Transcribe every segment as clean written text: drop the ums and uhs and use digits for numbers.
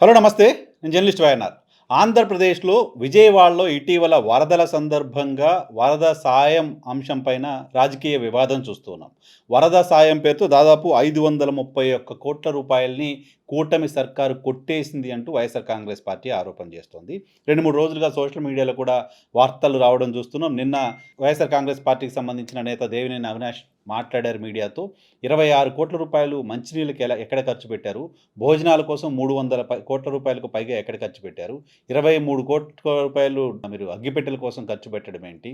Hello నమస్తే. నేను journalist YNR. ఆంధ్రప్రదేశ్‌లో విజయవాడలో ఇటీవల వరదల సందర్భంగా వరద సాయం అంశం పైన రాజకీయ వివాదం చూస్తున్నాం. వరద సాయం పేరుతో దాదాపు 531,00,00,000 రూపాయలని కూటమి సర్కారు కొట్టేసింది అంటూ వైఎస్ఆర్ కాంగ్రెస్ పార్టీ ఆరోపణ చేస్తోంది. 2, 3 రోజులుగా సోషల్ మీడియాలో కూడా వార్తలు రావడం చూస్తున్నాం. నిన్న వైఎస్ఆర్ కాంగ్రెస్ పార్టీకి సంబంధించిన నేత దేవినేని అవినాష్ మాట్లాడారు మీడియాతో. 26,00,00,000 రూపాయలు మంచినీళ్ళకి ఎక్కడ ఖర్చు పెట్టారు? భోజనాల కోసం 300,00,00,000 రూపాయలకు పైగా ఎక్కడ ఖర్చు పెట్టారు? 23,00,00,000 రూపాయలు మీరు అగ్గిపెట్టెల కోసం ఖర్చు పెట్టడం ఏంటి?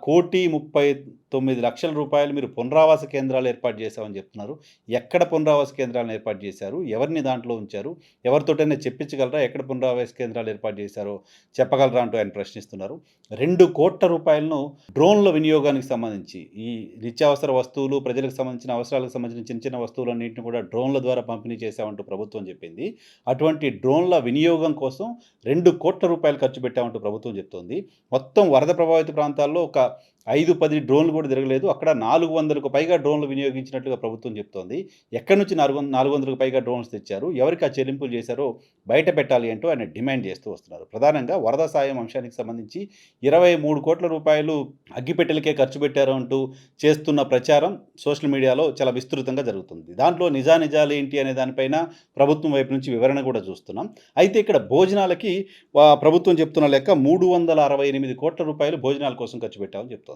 1,39,00,000 రూపాయలు మీరు పునరావాస కేంద్రాలు ఏర్పాటు చేశామని చెప్తున్నారు. ఎక్కడ పునరావాస కేంద్రాలను ఏర్పాటు చేశారు? ఎవరిని దాంట్లో ఉంచారు? ఎవరితోటైనా చెప్పించగలరా? ఎక్కడ పునరావాస కేంద్రాలు ఏర్పాటు చేశారో చెప్పగలరా? అంటూ ఆయన ప్రశ్నిస్తున్నారు. 2,00,00,000 రూపాయలను డ్రోన్ల వినియోగానికి సంబంధించి ఈ నిత్యావసర వస్తువులు, ప్రజలకు సంబంధించిన అవసరాలకు సంబంధించిన చిన్న చిన్న వస్తువులన్నింటిని కూడా డ్రోన్ల ద్వారా పంపిణీ చేశామంటూ ప్రభుత్వం చెప్పింది. అటువంటి డ్రోన్ల వినియోగం కోసం 2,00,00,000 రూపాయలు ఖర్చు పెట్టామంటూ ప్రభుత్వం చెప్తోంది. మొత్తం వరద ప్రభావిత ప్రాంతాల్లో ఒక 5, 10 డ్రోన్లు కూడా తిరగలేదు. అక్కడ 400కు పైగా డ్రోన్లు వినియోగించినట్లుగా ప్రభుత్వం చెప్తోంది. ఎక్కడి నుంచి 400కు పైగా డ్రోన్స్ తెచ్చారు? ఎవరికి ఆ చెల్లింపులు చేశారో బయట పెట్టాలి అంటూ ఆయన డిమాండ్ చేస్తూ వస్తున్నారు. ప్రధానంగా వరద సాయం అంశానికి సంబంధించి 23,00,00,000 రూపాయలు అగ్గిపెట్టెలకే ఖర్చు పెట్టారు అంటూ చేస్తున్న ప్రచారం సోషల్ మీడియాలో చాలా విస్తృతంగా జరుగుతుంది. దాంట్లో నిజానిజాలు ఏంటి అనే దానిపైన ప్రభుత్వం వైపు నుంచి వివరణ కూడా చూస్తున్నాం. అయితే ఇక్కడ భోజనాలకి ప్రభుత్వం చెప్తున్న లెక్క 368,00,00,000 రూపాయలు భోజనాల కోసం ఖర్చు పెట్టామని చెప్తోంది.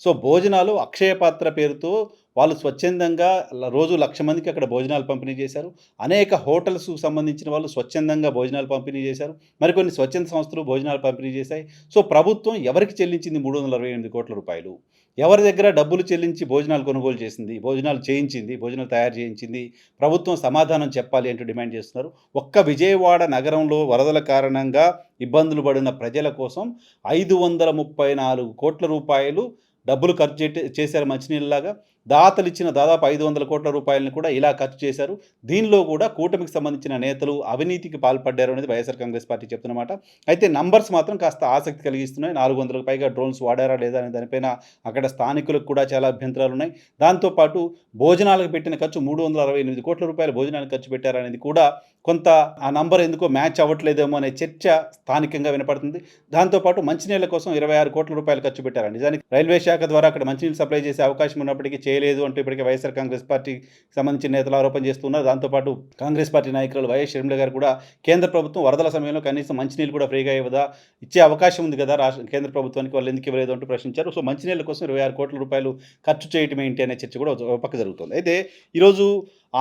సో భోజనాలు అక్షయ పాత్ర పేరుతో వాళ్ళు స్వచ్ఛందంగా రోజు 1,00,000 మందికి అక్కడ భోజనాలు పంపిణీ చేశారు. అనేక హోటల్స్‌కు సంబంధించిన వాళ్ళు స్వచ్ఛందంగా భోజనాలు పంపిణీ చేశారు. మరికొన్ని స్వచ్ఛంద సంస్థలు భోజనాలు పంపిణీ చేశాయి. సో ప్రభుత్వం ఎవరికి చెల్లించింది 368,00,00,000 రూపాయలు? ఎవరి దగ్గర డబ్బులు చెల్లించి భోజనాలు కొనుగోలు చేసింది? భోజనాలు చేయించింది? భోజనాలు తయారు చేయించింది? ప్రభుత్వం సమాధానం చెప్పాలి అంటూ డిమాండ్ చేస్తున్నారు. ఒక్క విజయవాడ నగరంలో వరదల కారణంగా ఇబ్బందులు పడిన ప్రజల కోసం 534,00,00,000 రూపాయలు డబ్బులు ఖర్చు చేశారు మంచినీళ్ళలాగా. దాతలు ఇచ్చిన దాదాపు 500,00,00,000 రూపాయలని కూడా ఇలా ఖర్చు చేశారు. దీనిలో కూడా కూటమికి సంబంధించిన నేతలు అవినీతికి పాల్పడ్డారు అనేది వైఎస్ఆర్ కాంగ్రెస్ పార్టీ చెప్తున్నమాట. అయితే నంబర్స్ మాత్రం కాస్త ఆసక్తి కలిగిస్తున్నాయి. 400కు పైగా డ్రోన్స్ వాడారా లేదా అనే దానిపైన అక్కడ స్థానికులకు కూడా చాలా అభ్యంతరాలు ఉన్నాయి. దాంతోపాటు భోజనాలకు పెట్టిన ఖర్చు 368,00,00,000 రూపాయలు భోజనానికి ఖర్చు పెట్టారనేది కూడా కొంత ఆ నంబర్ ఎందుకో మ్యాచ్ అవ్వట్లేదేమో అనే చర్చ స్థానికంగా వినపడుతుంది. దాంతోపాటు మంచినీళ్ళ కోసం 26,00,00,000 రూపాయలు ఖర్చు పెట్టారు. నిజానికి రైల్వే శాఖ ద్వారా అక్కడ మంచినీళ్ళు సప్లై చేసే అవకాశం ఉన్నప్పటికీ చేయలేదు అంటూ ఇప్పటికే వైఎస్ఆర్ కాంగ్రెస్ పార్టీకి సంబంధించిన నేతలు ఆరోపణ చేస్తున్నారు. దాంతోపాటు కాంగ్రెస్ పార్టీ నాయకులు వైఎస్ షర్మిల గారు కూడా కేంద్ర ప్రభుత్వం వరదల సమయంలో కనీసం మంచినీళ్ళు కూడా ఫ్రీగా ఇవ్వదా? ఇచ్చే అవకాశం ఉంది కదా కేంద్ర ప్రభుత్వానికి, వాళ్ళు ఎందుకు ఇవ్వలేదు అంటూ ప్రశ్నించారు. సో మంచినీళ్ళ కోసం 26,00,00,000 రూపాయలు ఖర్చు చేయటం ఏంటి అనే చర్చ కూడా ఒక పక్క జరుగుతుంది. అయితే ఈరోజు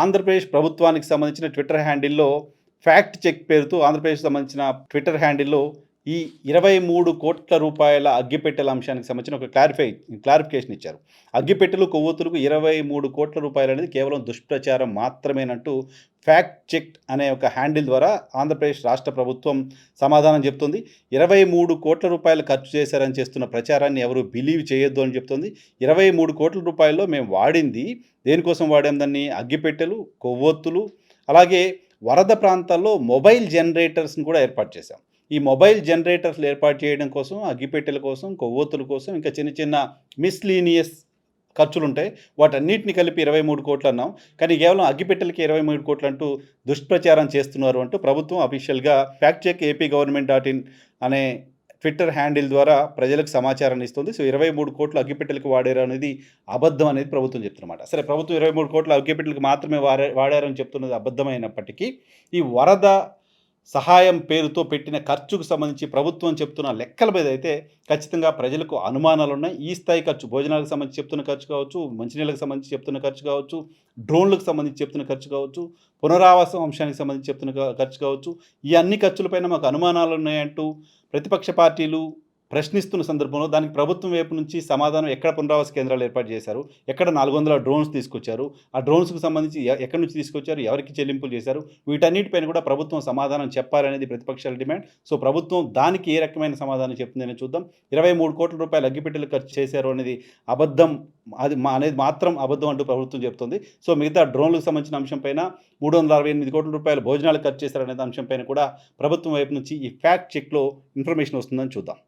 ఆంధ్రప్రదేశ్ ప్రభుత్వానికి సంబంధించిన ట్విట్టర్ హ్యాండిల్‌లో ఫ్యాక్ట్ చెక్ పేరుతో ఆంధ్రప్రదేశ్‌కి సంబంధించిన ట్విట్టర్ హ్యాండిల్‌లో ఈ 23,00,00,000 రూపాయల అగ్గిపెట్టెల అంశానికి సంబంధించిన ఒక క్లారిఫికేషన్ ఇచ్చారు. అగ్గిపెట్టెలు, కొవ్వొత్తులకు 23,00,00,000 రూపాయలు అనేది కేవలం దుష్ప్రచారం మాత్రమేనంటూ ఫ్యాక్ట్ చెక్ అనే ఒక హ్యాండిల్ ద్వారా ఆంధ్రప్రదేశ్ రాష్ట్ర ప్రభుత్వం సమాధానం చెప్తుంది. 23,00,00,000 రూపాయలు ఖర్చు చేశారని చేస్తున్న ప్రచారాన్ని ఎవరు బిలీవ్ చేయొద్దు అని చెప్తుంది. 23,00,00,000 రూపాయల్లో మేము వాడింది దేనికోసం వాడాం దాన్ని? అగ్గిపెట్టెలు, కొవ్వొత్తులు, అలాగే వరద ప్రాంతాల్లో మొబైల్ జనరేటర్స్‌ని కూడా ఏర్పాటు చేశాం. ఈ మొబైల్ జనరేటర్స్‌లు ఏర్పాటు చేయడం కోసం, అగ్గిపెట్టెల కోసం, కొవ్వొత్తుల కోసం, ఇంకా చిన్న చిన్న మిస్‌లీనియస్ ఖర్చులుంటాయి. వాటన్నిటిని కలిపి 23,00,00,000 అన్నాం. కానీ కేవలం అగ్గిపెట్టెలకి 23,00,00,000 అంటూ దుష్ప్రచారం చేస్తున్నారు అంటూ ప్రభుత్వం అఫీషియల్‌గా ఫ్యాక్ట్ చెక్ ఏపీ-గవర్నమెంట్.in అనే ట్విట్టర్ హ్యాండిల్ ద్వారా ప్రజలకు సమాచారాన్ని ఇస్తుంది. సో 23,00,00,000 అగ్గిపెట్టెలకు వాడారు అనేది అబద్ధం అనేది ప్రభుత్వం చెప్తున్నమాట. సరే, ప్రభుత్వం 23,00,00,000 అగ్గిపెట్టెలకు మాత్రమే వాడారని చెప్తున్నది అబద్ధమైనప్పటికీ ఈ వరద సహాయం పేరుతో పెట్టిన ఖర్చుకు సంబంధించి ప్రభుత్వం చెప్తున్న లెక్కల మీద అయితే ఖచ్చితంగా ప్రజలకు అనుమానాలున్నాయి. ఈ స్థాయి ఖర్చు, భోజనాలకు సంబంధించి చెప్తున్న ఖర్చు కావచ్చు, మంచినీళ్ళకి సంబంధించి చెప్తున్న ఖర్చు కావచ్చు, డ్రోన్లకు సంబంధించి చెప్తున్న ఖర్చు కావచ్చు, పునరావాసం అంశానికి సంబంధించి చెప్తున్న ఖర్చు కావచ్చు, ఈ అన్ని ఖర్చులపైన మాకు అనుమానాలు ఉన్నాయంటూ ప్రతిపక్ష పార్టీలు ప్రశ్నిస్తున్న సందర్భంలో దానికి ప్రభుత్వం వైపు నుంచి సమాధానం ఎక్కడ పునరావాస కేంద్రాలు ఏర్పాటు చేశారు? ఎక్కడ 400 డ్రోన్స్ తీసుకొచ్చారు? ఆ డ్రోన్స్‌కు సంబంధించి ఎక్కడి నుంచి తీసుకొచ్చారు? ఎవరికి చెల్లింపులు చేశారు? వీటన్నిటిపైన కూడా ప్రభుత్వం సమాధానం చెప్పాలనేది ప్రతిపక్షాల డిమాండ్. సో ప్రభుత్వం దానికి ఏ రకమైన సమాధానం చెప్తుందనేది చూద్దాం. 23,00,00,000 రూపాయలు అగ్గిపెట్టెలు ఖర్చు చేశారు అనేది అబద్ధం, అనేది మాత్రం అబద్ధం అంటూ ప్రభుత్వం చెప్తుంది. సో మిగతా డ్రోన్లకు సంబంధించిన అంశం పైన 368,00,00,000 రూపాయలు భోజనాలకు ఖర్చు చేశారనే అంశం పైన కూడా ప్రభుత్వం వైపు నుంచి ఈ ఫ్యాక్ట్ చెక్‌లో ఇన్ఫర్మేషన్ వస్తుందని చూద్దాం.